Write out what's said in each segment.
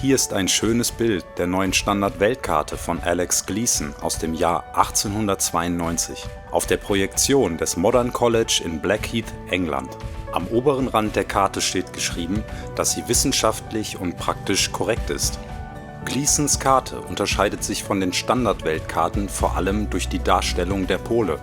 Hier ist ein schönes Bild der neuen Standard-Weltkarte von Alex Gleason aus dem Jahr 1892 auf der Projektion des Modern College in Blackheath, England. Am oberen Rand der Karte steht geschrieben, dass sie wissenschaftlich und praktisch korrekt ist. Gleasons Karte unterscheidet sich von den Standard-Weltkarten vor allem durch die Darstellung der Pole.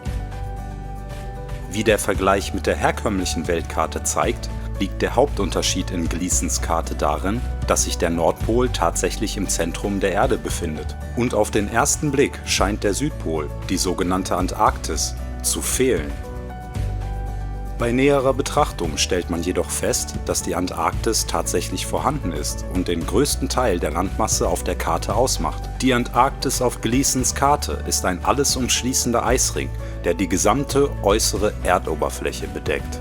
Wie der Vergleich mit der herkömmlichen Weltkarte zeigt, liegt der Hauptunterschied in Gleasons Karte darin, dass sich der Nordpol tatsächlich im Zentrum der Erde befindet. Und auf den ersten Blick scheint der Südpol, die sogenannte Antarktis, zu fehlen. Bei näherer Betrachtung stellt man jedoch fest, dass die Antarktis tatsächlich vorhanden ist und den größten Teil der Landmasse auf der Karte ausmacht. Die Antarktis auf Gleasons Karte ist ein alles umschließender Eisring, der die gesamte äußere Erdoberfläche bedeckt.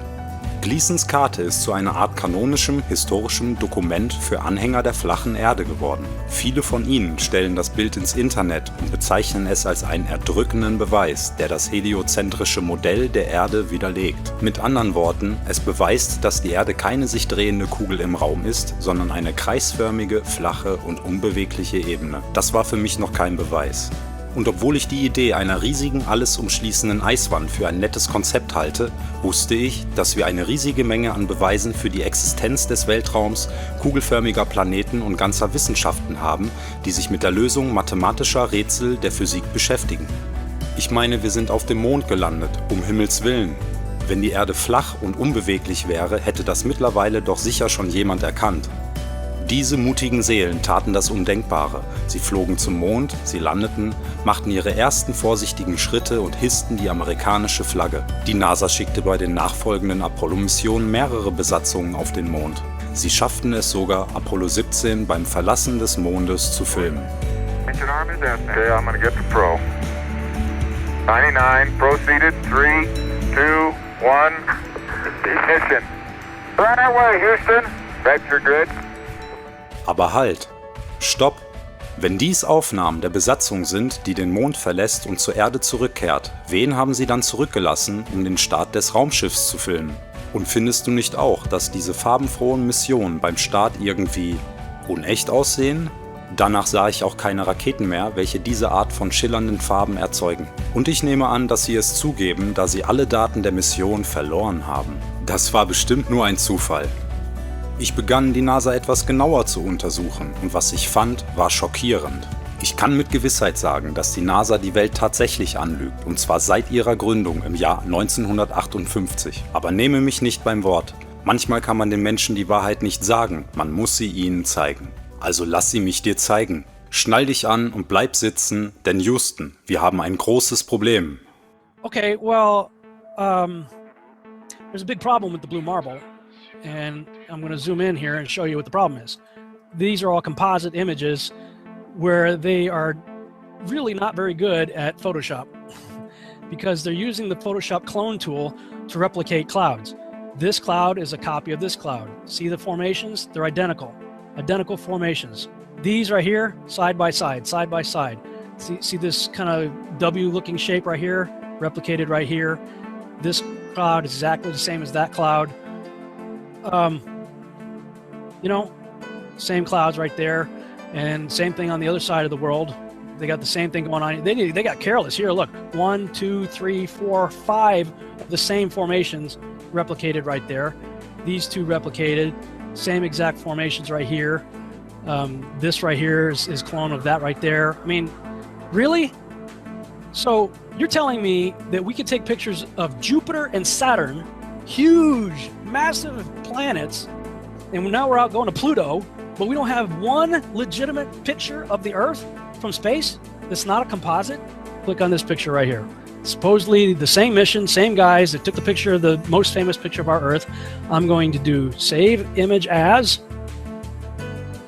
Gleasons Karte ist zu einer Art kanonischem, historischem Dokument für Anhänger der flachen Erde geworden. Viele von ihnen stellen das Bild ins Internet und bezeichnen es als einen erdrückenden Beweis, der das heliozentrische Modell der Erde widerlegt. Mit anderen Worten, es beweist, dass die Erde keine sich drehende Kugel im Raum ist, sondern eine kreisförmige, flache und unbewegliche Ebene. Das war für mich noch kein Beweis. Und obwohl ich die Idee einer riesigen, alles umschließenden Eiswand für ein nettes Konzept halte, wusste ich, dass wir eine riesige Menge an Beweisen für die Existenz des Weltraums, kugelförmiger Planeten und ganzer Wissenschaften haben, die sich mit der Lösung mathematischer Rätsel der Physik beschäftigen. Ich meine, wir sind auf dem Mond gelandet, um Himmels Willen. Wenn die Erde flach und unbeweglich wäre, hätte das mittlerweile doch sicher schon jemand erkannt. Diese mutigen Seelen taten das Undenkbare. Sie flogen zum Mond, sie landeten, machten ihre ersten vorsichtigen Schritte und hissten die amerikanische Flagge. Die NASA schickte bei den nachfolgenden Apollo-Missionen mehrere Besatzungen auf den Mond. Sie schafften es sogar, Apollo 17 beim Verlassen des Mondes zu filmen. Okay, I'm gonna get the pro. 99, proceeded, 3, 2, 1, ignition. Right away, Houston. Vector good. Aber halt! Stopp! Wenn dies Aufnahmen der Besatzung sind, die den Mond verlässt und zur Erde zurückkehrt, wen haben sie dann zurückgelassen, um den Start des Raumschiffs zu filmen? Und findest du nicht auch, dass diese farbenfrohen Missionen beim Start irgendwie unecht aussehen? Danach sah ich auch keine Raketen mehr, welche diese Art von schillernden Farben erzeugen. Und ich nehme an, dass sie es zugeben, da sie alle Daten der Mission verloren haben. Das war bestimmt nur ein Zufall. Ich begann, die NASA etwas genauer zu untersuchen und was ich fand, war schockierend. Ich kann mit Gewissheit sagen, dass die NASA die Welt tatsächlich anlügt, und zwar seit ihrer Gründung im Jahr 1958. Aber nehme mich nicht beim Wort. Manchmal kann man den Menschen die Wahrheit nicht sagen, man muss sie ihnen zeigen. Also lass sie mich dir zeigen. Schnall dich an und bleib sitzen, denn Houston, wir haben ein großes Problem. Okay, well, there's a big problem with the blue marble. And I'm going to zoom in here and show you what the problem is. These are all composite images where they are really not very good at Photoshop because they're using the Photoshop clone tool to replicate clouds. This cloud is a copy of this cloud. See the formations? They're identical formations. These right here, side by side, side by side. See this kind of W-looking shape right here, replicated right here. This cloud is exactly the same as that cloud. You know, same clouds right there, and same thing on the other side of the world. They got the same thing going on. They got careless here. Look, 1, 2, 3, 4, 5 of the same formations replicated right there. These two replicated, same exact formations right here. This right here is clone of that right there. I mean, really? So you're telling me that we could take pictures of Jupiter and Saturn, huge, massive planets, and now we're out going to Pluto, but we don't have one legitimate picture of the Earth from space that's not a composite? Click on this picture right here. Supposedly the same mission, same guys that took the picture of the most famous picture of our Earth. I'm going to do save image as,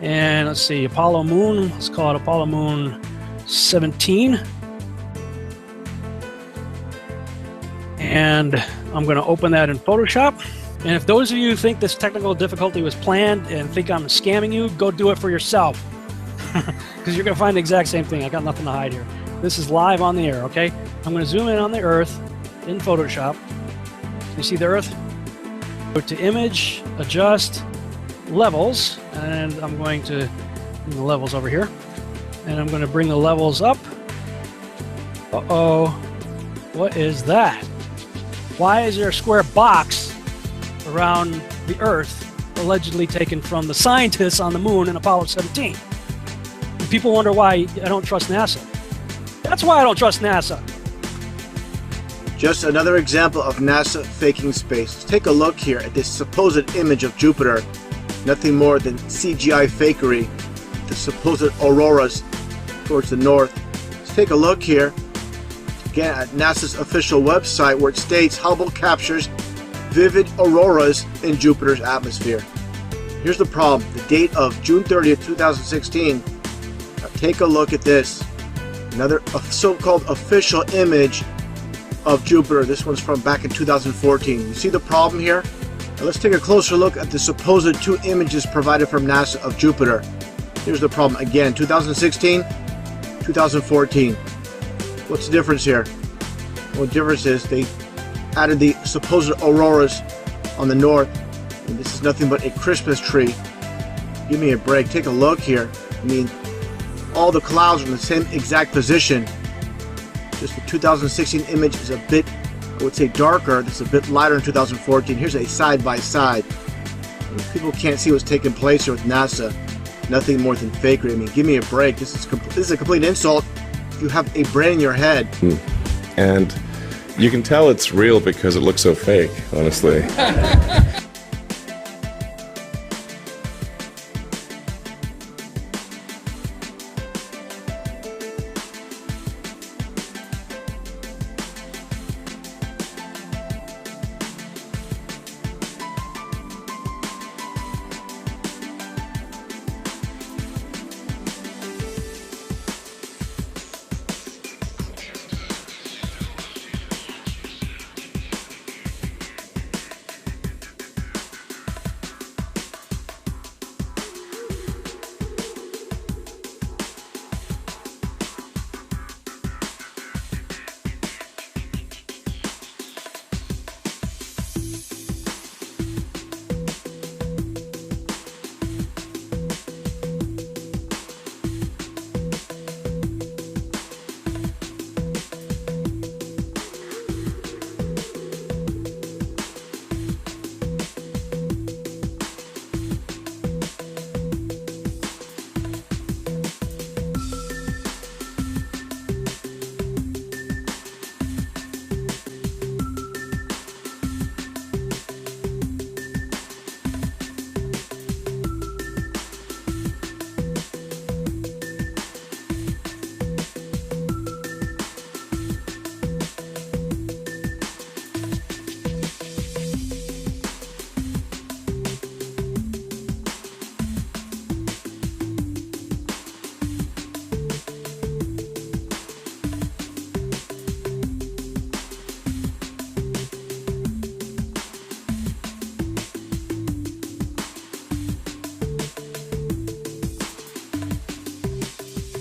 and let's see, Apollo Moon, let's call it Apollo Moon 17. And I'm going to open that in Photoshop. And if those of you who think this technical difficulty was planned and think I'm scamming you, go do it for yourself. Because you're going to find the exact same thing. I got nothing to hide here. This is live on the air, okay? I'm going to zoom in on the Earth in Photoshop. You see the Earth? Go to Image, Adjust, Levels, and I'm going to And the levels over here. And I'm going to bring the levels up. Uh-oh. What is that? Why is there a square box around the Earth allegedly taken from the scientists on the moon in Apollo 17? And people wonder why I don't trust NASA. That's why I don't trust NASA. Just another example of NASA faking space. Let's take a look here at this supposed image of Jupiter. Nothing more than CGI fakery. The supposed auroras towards the north. Let's take a look here again at NASA's official website, where it states Hubble captures vivid auroras in Jupiter's atmosphere. Here's the problem. The date of June 30th, 2016. Now take a look at this. Another so-called official image of Jupiter. This one's from back in 2014. You see the problem here? Now let's take a closer look at the supposed two images provided from NASA of Jupiter. Here's the problem again, 2016, 2014. What's the difference here? Well, the difference is they added the supposed auroras on the north, and this is nothing but a Christmas tree. Give me a break. Take a look here. I mean, all the clouds are in the same exact position. Just the 2016 image is a bit, I would say, darker. This is a bit lighter in 2014. Here's a side-by-side. People can't see what's taking place here with NASA. Nothing more than fakery. I mean, give me a break. This is a complete insult. If you have a brain in your head. And you can tell it's real because it looks so fake, honestly.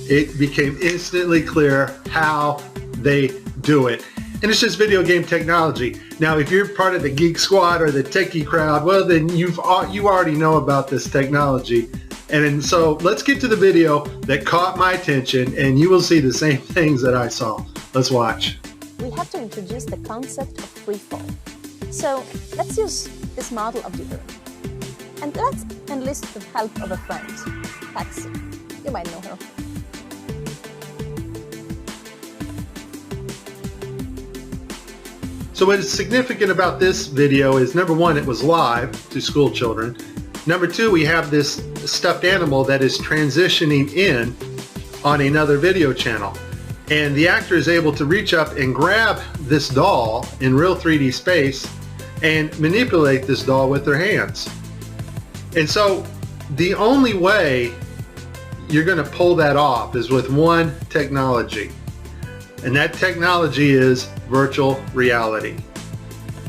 It became instantly clear how they do it. And it's just video game technology. Now, if you're part of the Geek Squad or the techie crowd, well, then you already know about this technology. And so let's get to the video that caught my attention, and you will see the same things that I saw. Let's watch. We have to introduce the concept of freefall. So let's use this model of Jupiter. And let's enlist the help of a friend, Patsy. You might know her. So what is significant about this video is, number one, it was live to school children. Number two, we have this stuffed animal that is transitioning in on another video channel. And the actor is able to reach up and grab this doll in real 3D space and manipulate this doll with their hands. And so the only way you're going to pull that off is with one technology. And that technology is virtual reality.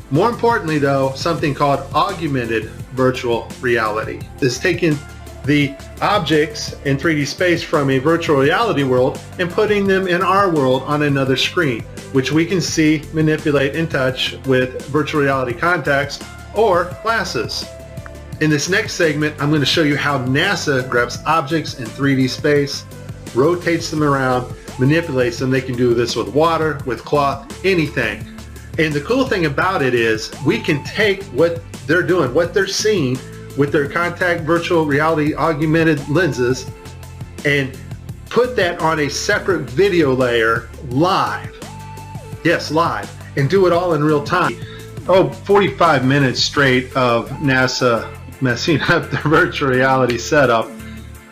More importantly though, something called augmented virtual reality is taking the objects in 3D space from a virtual reality world and putting them in our world on another screen, which we can see, manipulate, and touch with virtual reality contacts or glasses. In this next segment, I'm going to show you how NASA grabs objects in 3D space, rotates them around, manipulates them. They can do this with water, with cloth, anything. And the cool thing about it is we can take what they're doing, what they're seeing with their contact virtual reality augmented lenses, and put that on a separate video layer live. Yes, live. And do it all in real time. 45 minutes straight of NASA messing up the virtual reality setup.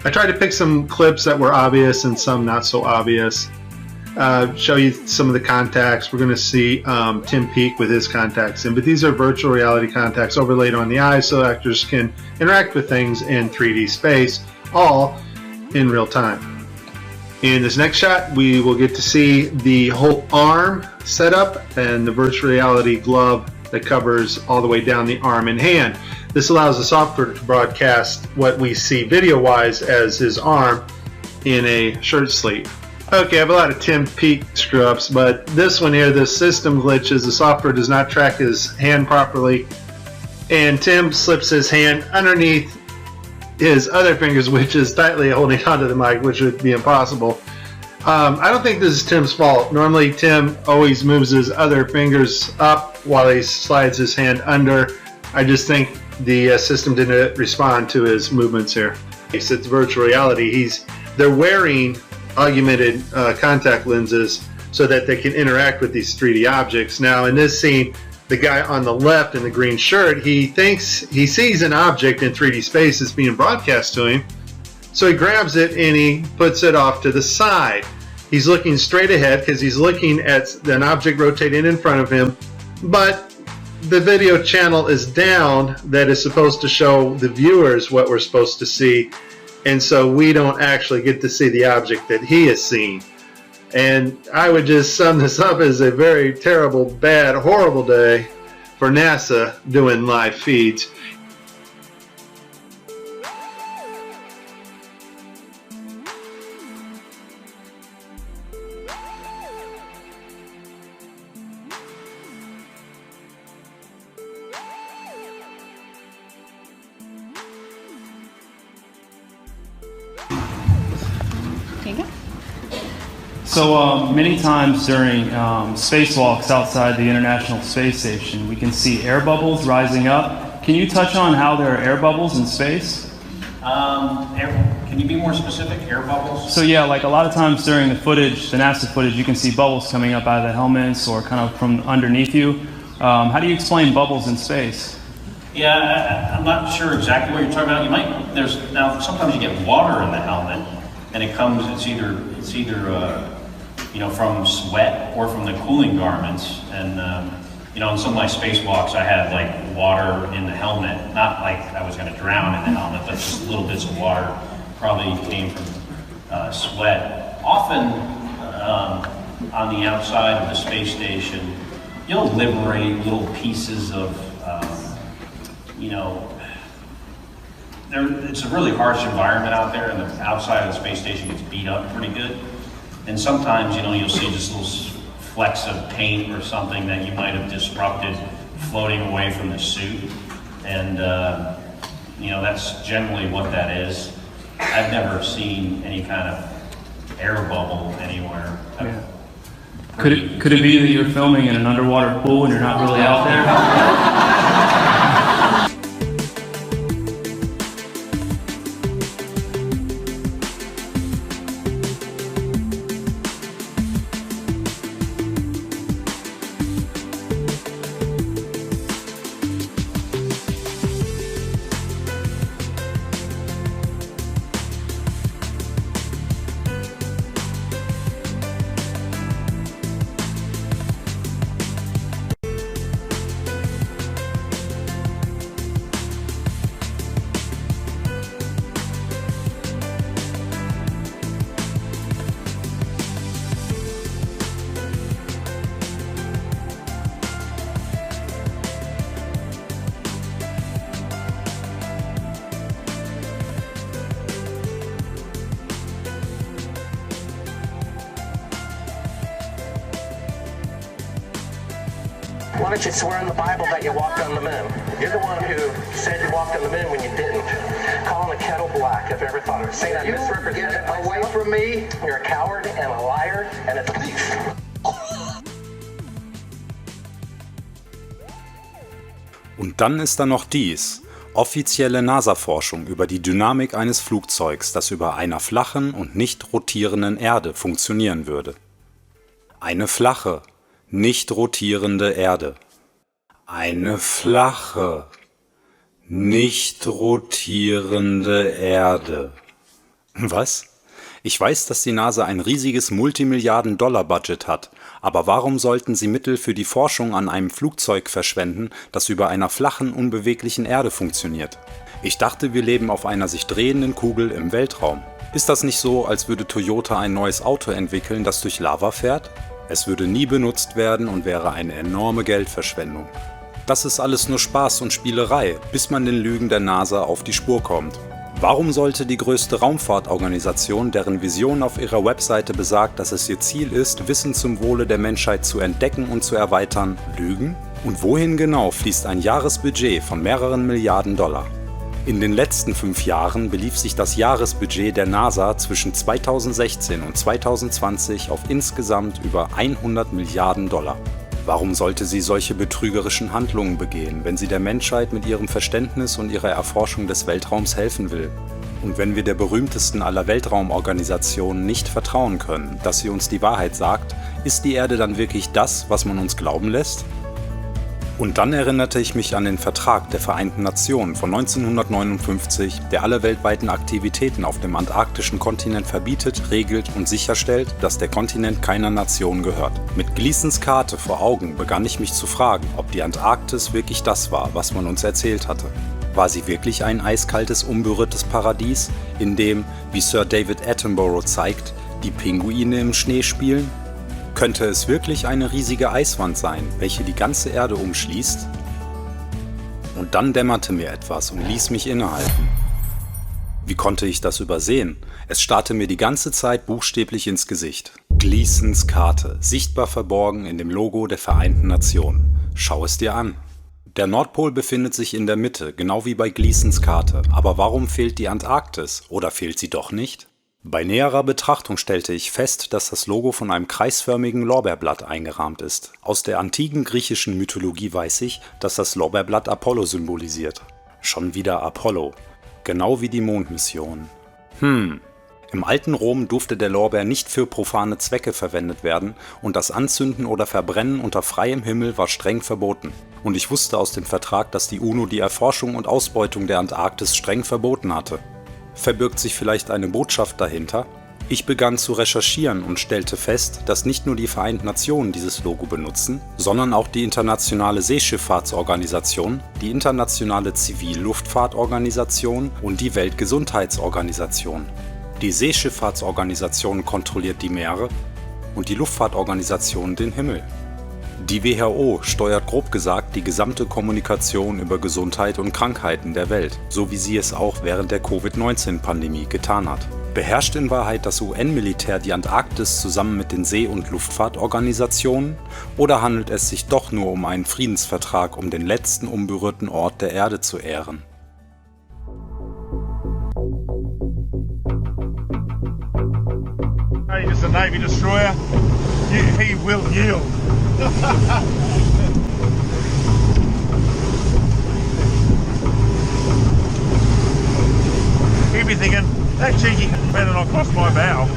I tried to pick some clips that were obvious and some not so obvious. Show you some of the contacts. We're going to see Tim Peake with his contacts in, but these are virtual reality contacts overlaid on the eyes so actors can interact with things in 3D space, all in real time. In this next shot, we will get to see the whole arm setup and the virtual reality glove that covers all the way down the arm and hand. This allows the software to broadcast what we see video-wise as his arm in a shirt sleeve. Okay, I have a lot of Tim Peake screw-ups, but this one here, the system glitches. The software does not track his hand properly, and Tim slips his hand underneath his other fingers, which is tightly holding onto the mic, which would be impossible. I don't think this is Tim's fault. Normally, Tim always moves his other fingers up while he slides his hand under. I just think the system didn't respond to his movements here. It's virtual reality. They're wearing augmented contact lenses so that they can interact with these 3D objects. Now, in this scene, the guy on the left in the green shirt, he thinks he sees an object in 3D space that's being broadcast to him. So he grabs it and he puts it off to the side. He's looking straight ahead because he's looking at an object rotating in front of him, but the video channel is down that is supposed to show the viewers what we're supposed to see, and so we don't actually get to see the object that he is seeing. And I would just sum this up as a very terrible, bad, horrible day for NASA doing live feeds. So many times during spacewalks outside the International Space Station, we can see air bubbles rising up. Can you touch on how there are air bubbles in space? Can you be more specific? Air bubbles? So yeah, like a lot of times during the footage, the NASA footage, you can see bubbles coming up out of the helmets or kind of from underneath you. How do you explain bubbles in space? Yeah, I'm not sure exactly what you're talking about. Now sometimes you get water in the helmet, and it's either from sweat or from the cooling garments. And in some of my spacewalks, I had like water in the helmet. Not like I was going to drown in the helmet, but just little bits of water probably came from sweat. Often on the outside of the space station, you'll liberate little pieces of, it's a really harsh environment out there, and the outside of the space station gets beat up pretty good. And sometimes, you'll see just little flecks of paint or something that you might have disrupted floating away from the suit. And, that's generally what that is. I've never seen any kind of air bubble anywhere. Yeah. Could it be that you're filming in an underwater pool and you're not really out there? Why don't you swear in the Bible that you walked on the moon? You're the one who said you walked on the moon when you didn't. Calling the kettle black if you ever thought of it. Saying I misrepresented myself. Away from me. You're a coward and a liar and a thief. Und dann ist da noch dies. Offizielle NASA-Forschung über die Dynamik eines Flugzeugs, das über einer flachen und nicht rotierenden Erde funktionieren würde. Eine flache, nicht rotierende Erde. Eine flache, nicht rotierende Erde. Was? Ich weiß, dass die NASA ein riesiges Multimilliarden-Dollar-Budget hat, aber warum sollten sie Mittel für die Forschung an einem Flugzeug verschwenden, das über einer flachen, unbeweglichen Erde funktioniert? Ich dachte, wir leben auf einer sich drehenden Kugel im Weltraum. Ist das nicht so, als würde Toyota ein neues Auto entwickeln, das durch Lava fährt? Es würde nie benutzt werden und wäre eine enorme Geldverschwendung. Das ist alles nur Spaß und Spielerei, bis man den Lügen der NASA auf die Spur kommt. Warum sollte die größte Raumfahrtorganisation, deren Vision auf ihrer Webseite besagt, dass es ihr Ziel ist, Wissen zum Wohle der Menschheit zu entdecken und zu erweitern, lügen? Und wohin genau fließt ein Jahresbudget von mehreren Milliarden Dollar? In den letzten 5 Jahren belief sich das Jahresbudget der NASA zwischen 2016 und 2020 auf insgesamt über 100 Milliarden Dollar. Warum sollte sie solche betrügerischen Handlungen begehen, wenn sie der Menschheit mit ihrem Verständnis und ihrer Erforschung des Weltraums helfen will? Und wenn wir der berühmtesten aller Weltraumorganisationen nicht vertrauen können, dass sie uns die Wahrheit sagt, ist die Erde dann wirklich das, was man uns glauben lässt? Und dann erinnerte ich mich an den Vertrag der Vereinten Nationen von 1959, der alle weltweiten Aktivitäten auf dem antarktischen Kontinent verbietet, regelt und sicherstellt, dass der Kontinent keiner Nation gehört. Mit Gleasons Karte vor Augen begann ich mich zu fragen, ob die Antarktis wirklich das war, was man uns erzählt hatte. War sie wirklich ein eiskaltes, unberührtes Paradies, in dem, wie Sir David Attenborough zeigt, die Pinguine im Schnee spielen? Könnte es wirklich eine riesige Eiswand sein, welche die ganze Erde umschließt? Und dann dämmerte mir etwas und ließ mich innehalten. Wie konnte ich das übersehen? Es starrte mir die ganze Zeit buchstäblich ins Gesicht. Gleasons Karte, sichtbar verborgen in dem Logo der Vereinten Nationen. Schau es dir an. Der Nordpol befindet sich in der Mitte, genau wie bei Gleasons Karte. Aber warum fehlt die Antarktis? Oder fehlt sie doch nicht? Bei näherer Betrachtung stellte ich fest, dass das Logo von einem kreisförmigen Lorbeerblatt eingerahmt ist. Aus der antiken griechischen Mythologie weiß ich, dass das Lorbeerblatt Apollo symbolisiert. Schon wieder Apollo. Genau wie die Mondmission. Im alten Rom durfte der Lorbeer nicht für profane Zwecke verwendet werden und das Anzünden oder Verbrennen unter freiem Himmel war streng verboten. Und ich wusste aus dem Vertrag, dass die UNO die Erforschung und Ausbeutung der Antarktis streng verboten hatte. Verbirgt sich vielleicht eine Botschaft dahinter? Ich begann zu recherchieren und stellte fest, dass nicht nur die Vereinten Nationen dieses Logo benutzen, sondern auch die Internationale Seeschifffahrtsorganisation, die Internationale Zivilluftfahrtorganisation und die Weltgesundheitsorganisation. Die Seeschifffahrtsorganisation kontrolliert die Meere und die Luftfahrtorganisation den Himmel. Die WHO steuert grob gesagt die gesamte Kommunikation über Gesundheit und Krankheiten der Welt, so wie sie es auch während der Covid-19-Pandemie getan hat. Beherrscht in Wahrheit das UN-Militär die Antarktis zusammen mit den See- und Luftfahrtorganisationen? Oder handelt es sich doch nur um einen Friedensvertrag, um den letzten unberührten Ort der Erde zu ehren? He is a Navy destroyer. He will yield. He'll be thinking, that cheeky better not cross my bow.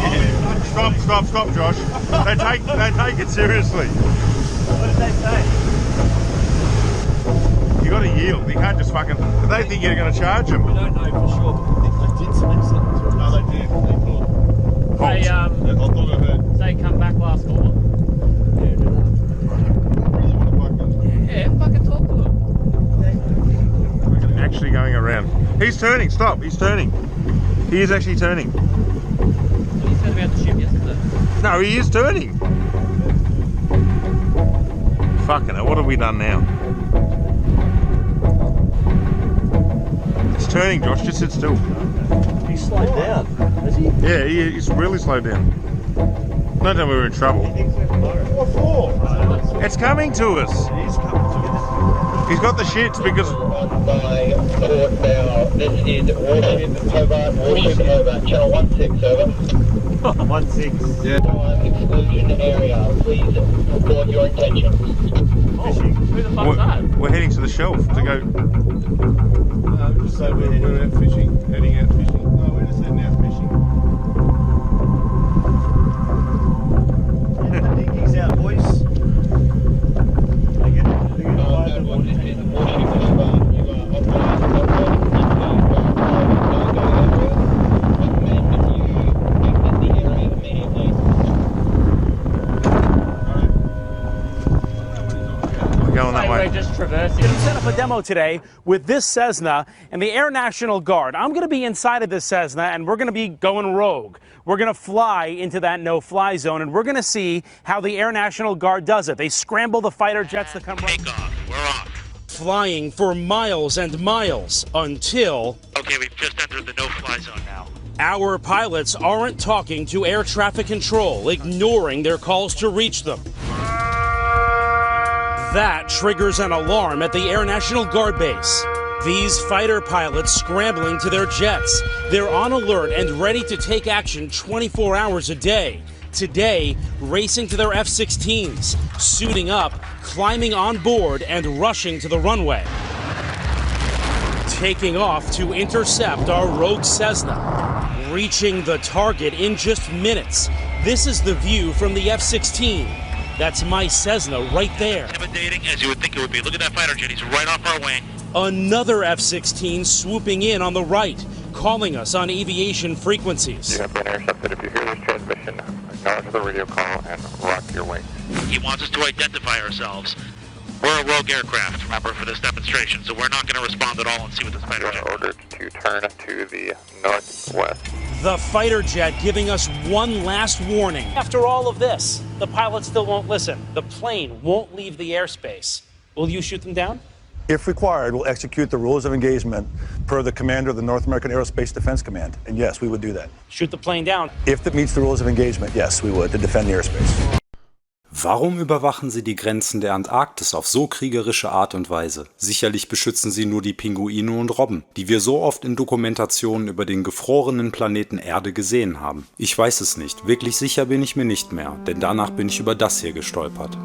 Yeah. Stop, Josh. They take it seriously. What did they say? You got to yield. You can't just fucking. They think you're going to charge them. We don't know for sure, but we think they did say something. No, they did. They thought. They come back last call. Yeah, fucking talk to them. Actually going around. He's turning. Stop. He's turning. He is actually turning. Well, he said about the ship yesterday. No, he is turning. Fucking hell, what have we done now? It's turning, Josh. Just sit still. He's slowed down, has he? Yeah, he's really slowed down. Not that we were in trouble. It's coming to us. He's got the shits because... This is Warship Hobart, channel 16, over. 16. Yeah. Exclusion area, please report your intentions. Fishing. Who the fuck's that? We're heading to the shelf to go... just say we're out fishing, heading out fishing. No, we're just heading out fishing. Get the dinghies out, boys. They get going that way. Just traversing. I'm set up a demo today with this Cessna and the Air National Guard. I'm going to be inside of this Cessna and we're going to be going rogue. We're going to fly into that no-fly zone and we're going to see how the Air National Guard does it. They scramble the fighter jets to come right. Take off. We're off. Flying for miles and miles until... Okay, we've just entered the no-fly zone now. Our pilots aren't talking to air traffic control, ignoring their calls to reach them. That triggers an alarm at the Air National Guard base. These fighter pilots scrambling to their jets. They're on alert and ready to take action 24 hours a day. Today, racing to their F-16s, suiting up, climbing on board, and rushing to the runway. Taking off to intercept our rogue Cessna. Reaching the target in just minutes. This is the view from the F-16. That's my Cessna right there. Intimidating as you would think it would be. Look at that fighter jet. He's right off our wing. Another F-16 swooping in on the right, calling us on aviation frequencies. You have been intercepted. If you hear this transmission, acknowledge the radio call and rock your wings. He wants us to identify ourselves. We're a rogue aircraft, remember, for this demonstration, so we're not going to respond at all and see what this fighter jet... You are ordered to turn to the northwest. The fighter jet giving us one last warning. After all of this, the pilots still won't listen. The plane won't leave the airspace. Will you shoot them down? If required, we'll execute the rules of engagement per the commander of the North American Aerospace Defense Command. And yes, we would do that. Shoot the plane down. If it meets the rules of engagement, yes, we would, to defend the airspace. Warum überwachen sie die Grenzen der Antarktis auf so kriegerische Art und Weise? Sicherlich beschützen sie nur die Pinguine und Robben, die wir so oft in Dokumentationen über den gefrorenen Planeten Erde gesehen haben. Ich weiß es nicht, wirklich sicher bin ich mir nicht mehr, denn danach bin ich über das hier gestolpert.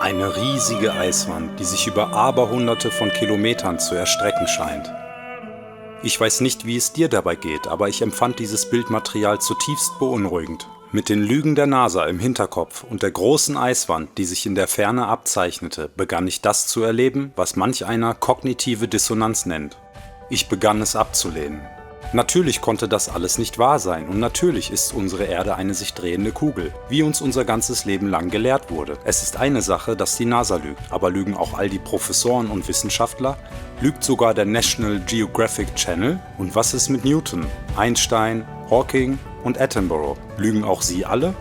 Eine riesige Eiswand, die sich über Aberhunderte von Kilometern zu erstrecken scheint. Ich weiß nicht, wie es dir dabei geht, aber ich empfand dieses Bildmaterial zutiefst beunruhigend. Mit den Lügen der NASA im Hinterkopf und der großen Eiswand, die sich in der Ferne abzeichnete, begann ich das zu erleben, was manch einer kognitive Dissonanz nennt. Ich begann es abzulehnen. Natürlich konnte das alles nicht wahr sein und natürlich ist unsere Erde eine sich drehende Kugel, wie uns unser ganzes Leben lang gelehrt wurde. Es ist eine Sache, dass die NASA lügt, aber lügen auch all die Professoren und Wissenschaftler? Lügt sogar der National Geographic Channel? Und was ist mit Newton, Einstein, Hawking und Attenborough? Lügen auch sie alle?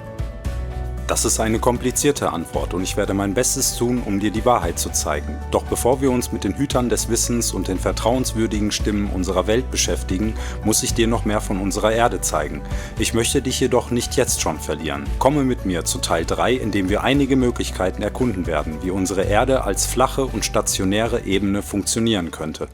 Das ist eine komplizierte Antwort und ich werde mein Bestes tun, um dir die Wahrheit zu zeigen. Doch bevor wir uns mit den Hütern des Wissens und den vertrauenswürdigen Stimmen unserer Welt beschäftigen, muss ich dir noch mehr von unserer Erde zeigen. Ich möchte dich jedoch nicht jetzt schon verlieren. Komme mit mir zu Teil 3, in dem wir einige Möglichkeiten erkunden werden, wie unsere Erde als flache und stationäre Ebene funktionieren könnte.